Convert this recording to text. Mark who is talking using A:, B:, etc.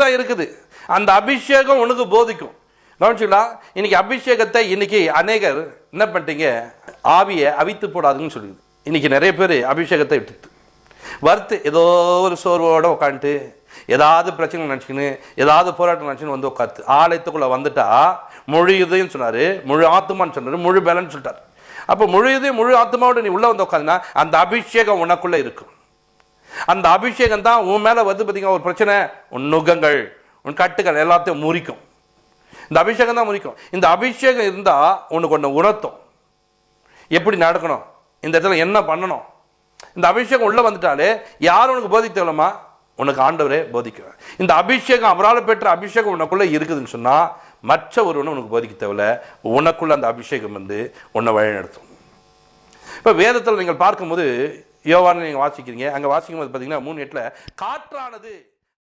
A: தான் இருக்குது. அந்த அபிஷேகம் உனக்கு போதிக்கும். கவனிச்சுங்களா? இன்னைக்கு அபிஷேகத்தை இன்னைக்கு அநேகர் என்ன பண்ணிட்டீங்க, ஆவியை அவித்து போடாதுன்னு சொல்லுது. இன்னைக்கு நிறைய பேர் அபிஷேகத்தை விட்டுட்டு வறுத்து ஏதோ ஒரு சோர்வோட உட்காந்துட்டு ஏதாவது பிரச்சனை நினச்சிக்கின்னு ஏதாவது போராட்டம் நினச்சின்னு வந்து உட்காந்து ஆலயத்துக்குள்ளே வந்துட்டா முழு இதயம் சொன்னார், முழு ஆத்மான்னு சொன்னார், முழு பலன்னு சொல்லிட்டார். அப்போ முழு இதயம் முழு ஆத்மாவோட நீ உள்ளே வந்து உட்காந்துனா அந்த அபிஷேகம் உனக்குள்ளே இருக்கும். அந்த அபிஷேகம் தான் உன் மேலே வந்து பார்த்தீங்கன்னா ஒரு பிரச்சனை, உன் நுகங்கள் உன் கட்டுகள் எல்லாத்தையும் முறிக்கும். இந்த அபிஷேகம் தான் முறிக்கும். இந்த அபிஷேகம் இருந்தால் உனக்கு ஒன்று உணர்த்தும், எப்படி நடக்கணும், இந்த இடத்துல என்ன பண்ணணும். இந்த அபிஷேகம் உள்ளே வந்துட்டாலே யாரும் உனக்கு போதிக்க தேவலமா, உனக்கு ஆண்டவரே போதிக்குவேன். இந்த அபிஷேகம் அவரால் பெற்ற அபிஷேகம் உனக்குள்ளே இருக்குதுன்னு சொன்னால் மற்ற ஒருவனும் உனக்கு போதிக்க தேவையில்ல. உனக்குள்ள அந்த அபிஷேகம் வந்து உன்னை வழிநடத்தும். இப்போ வேதத்தில் நீங்கள் பார்க்கும்போது யோவானை நீங்கள் வாசிக்கிறீங்க, அங்கே வாசிக்கும் போது பார்த்தீங்கன்னா 3:8 காற்றானது